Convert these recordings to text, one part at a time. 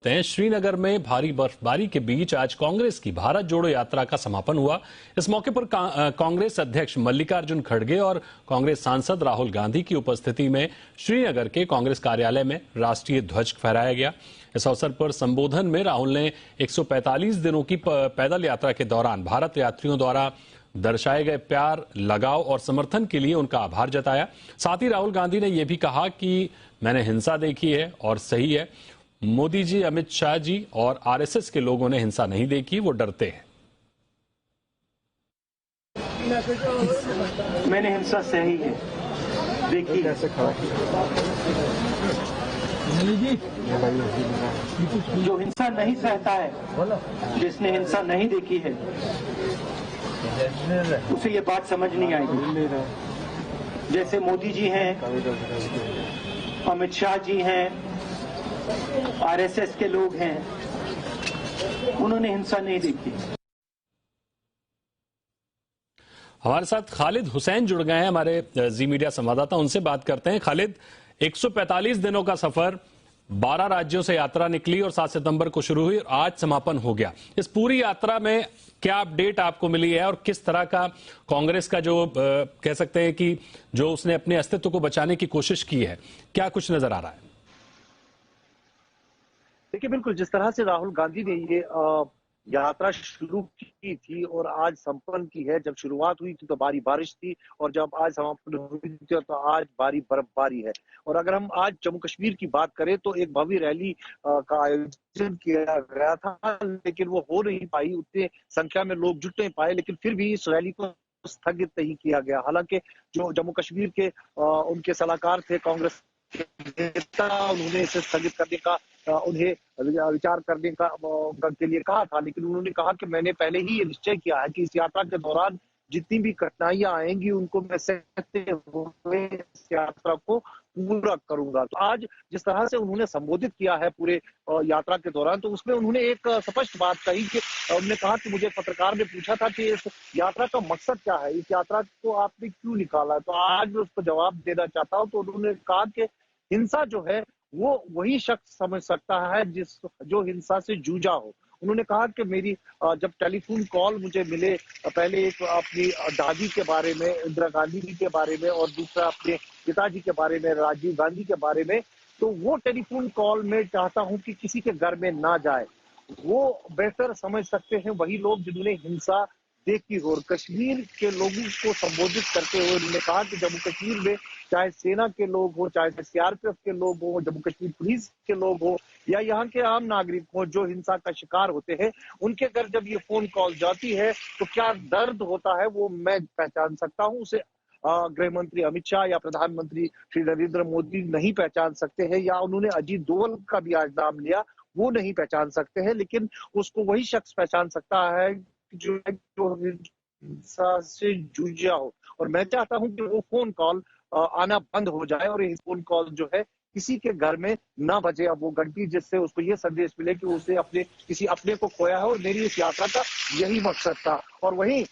श्रीनगर में भारी बर्फबारी के बीच आज कांग्रेस की भारत जोड़ो यात्रा का समापन हुआ। इस मौके पर कांग्रेस अध्यक्ष मल्लिकार्जुन खड़गे और कांग्रेस सांसद राहुल गांधी की उपस्थिति में श्रीनगर के कांग्रेस कार्यालय में राष्ट्रीय ध्वज फहराया गया। इस अवसर पर संबोधन में राहुल ने 145 दिनों की पैदल यात्रा के दौरान भारत यात्रियों द्वारा दर्शाए गए प्यार, लगाव और समर्थन के लिए उनका आभार जताया। साथ ही राहुल गांधी ने यह भी कहा कि मैंने हिंसा देखी है और सही है। मोदी जी, अमित शाह जी और आरएसएस के लोगों ने हिंसा नहीं देखी, वो डरते हैं। मैंने हिंसा सही है, देखी है। जो हिंसा नहीं सहता है, जिसने हिंसा नहीं देखी है, उसे ये बात समझ नहीं आएगी। जैसे मोदी जी हैं, अमित शाह जी हैं, आरएसएस के लोग हैं, उन्होंने हिंसा नहीं देखी। हमारे साथ खालिद हुसैन जुड़ गए हैं, हमारे जी मीडिया संवाददाता, उनसे बात करते हैं। खालिद, 145 दिनों का सफर, 12 राज्यों से यात्रा निकली और 7 सितंबर को शुरू हुई और आज समापन हो गया। इस पूरी यात्रा में क्या अपडेट आपको मिली है और किस तरह का कांग्रेस का जो कह सकते हैं कि जो उसने अपने अस्तित्व को बचाने की कोशिश की है, क्या कुछ नजर आ रहा है? देखिए, बिल्कुल जिस तरह से राहुल गांधी ने ये यात्रा शुरू की थी और आज संपन्न की है। जब शुरुआत हुई थी तो भारी बारिश थी और जब आज समापन हुई थी तो आज भारी बर्फबारी है। और अगर हम आज जम्मू कश्मीर की बात करें तो एक भव्य रैली का आयोजन किया गया था, लेकिन वो हो नहीं पाई, उतने संख्या में लोग जुट नहीं पाए। लेकिन फिर भी इस रैली को स्थगित नहीं किया गया। हालांकि जो जम्मू कश्मीर के उनके सलाहकार थे, कांग्रेस नेता, उन्होंने इसे स्थगित करने का उन्हें विचार करने का के लिए कहा था, लेकिन उन्होंने कहा कि मैंने पहले ही ये निश्चय किया है कि इस यात्रा के दौरान जितनी भी कठिनाइयां आएंगी उनको मैं सहते हुए इस यात्रा को पूरा करूंगा। तो आज जिस तरह से उन्होंने संबोधित किया है पूरे यात्रा के दौरान, तो उसमें उन्होंने एक स्पष्ट बात कही कि उन्होंने कहा कि मुझे पत्रकार ने पूछा था कि इस यात्रा का मकसद क्या है, इस यात्रा को आपने क्यों निकाला, तो आज मैं उसको जवाब देना चाहता हूँ। तो उन्होंने कहा कि हिंसा जो है वो वही शख्स समझ सकता है जो हिंसा से जूझा हो। उन्होंने कहा कि मेरी जब टेलीफोन कॉल मुझे मिले, पहले एक अपनी दादी के बारे में, इंदिरा गांधी जी के बारे में, और दूसरा अपने पिताजी के बारे में, राजीव गांधी के बारे में, तो वो टेलीफोन कॉल में चाहता हूं कि किसी के घर में ना जाए। वो बेहतर समझ सकते हैं वही लोग जिन्होंने हिंसा देखी हो। और कश्मीर के लोगों को संबोधित करते हुए उन्होंने कहा कि जम्मू कश्मीर में चाहे सेना के लोग हो, चाहे सीआरपीएफ के लोग हो, जम्मू कश्मीर पुलिस के लोग हो, या यहाँ के आम नागरिक हो जो हिंसा का शिकार होते हैं, उनके घर जब ये फोन कॉल जाती है तो क्या दर्द होता है वो मैं पहचान सकता हूँ। उसे गृह मंत्री अमित शाह या प्रधानमंत्री श्री नरेंद्र मोदी नहीं पहचान सकते हैं, या उन्होंने अजीत डोभाल का भी आज नाम लिया, वो नहीं पहचान सकते हैं, लेकिन उसको वही शख्स पहचान सकता है जो हिंसा से जूझा हो। और मैं चाहता हूं कि वो फोन कॉल आना बंद हो जाए और ये फोन कॉल जो है किसी के घर में ना बजे अब वो घंटी, जिससे उसको ये संदेश मिले कि उसे किसी अपने को खोया है। और मेरी इस यात्रा का यही मकसद था। और वहीं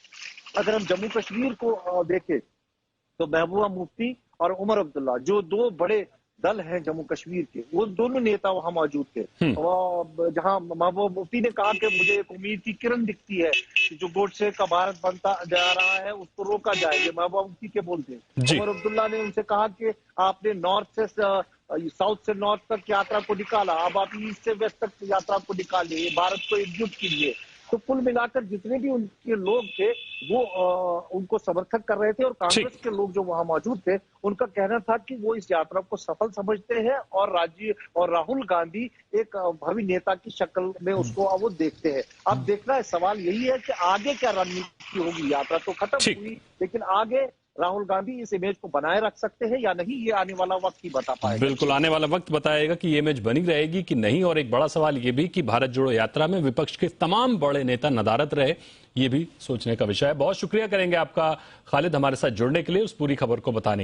अगर हम जम्मू कश्मीर को देखें तो महबूबा मुफ्ती और उमर अब्दुल्ला, जो दो बड़े दल हैं जम्मू कश्मीर के, वो दोनों नेता वहां मौजूद थे। जहां महबूबा मुफ्ती ने कहा कि मुझे एक उम्मीद की किरण दिखती है कि जो गोडसे का भारत बनता जा रहा है उसको रोका जाए, ये महबूबा मुफ्ती के बोलते हैं। उमर अब्दुल्ला ने उनसे कहा कि आपने साउथ से नॉर्थ तक यात्रा को निकाला, अब आप ईस्ट से वेस्ट तक यात्रा को निकालिए, भारत को एकजुट कीजिए। तो कुल मिलाकर जितने भी उनके लोग थे वो उनको समर्थन कर रहे थे। और कांग्रेस के लोग जो वहां मौजूद थे उनका कहना था कि वो इस यात्रा को सफल समझते हैं और राहुल गांधी एक भव्य नेता की शक्ल में उसको वो देखते हैं। अब देखना है, सवाल यही है कि आगे क्या रणनीति होगी। यात्रा तो खत्म हुई, लेकिन आगे राहुल गांधी इस इमेज को बनाए रख सकते हैं या नहीं, ये आने वाला वक्त ही बता पाएगा। बिल्कुल, आने वाला वक्त बताएगा कि ये इमेज बनी रहेगी कि नहीं। और एक बड़ा सवाल ये भी कि भारत जोड़ो यात्रा में विपक्ष के तमाम बड़े नेता नदारद रहे, ये भी सोचने का विषय है। बहुत शुक्रिया करेंगे आपका खालिद, हमारे साथ जुड़ने के लिए, उस पूरी खबर को बताने के लिए।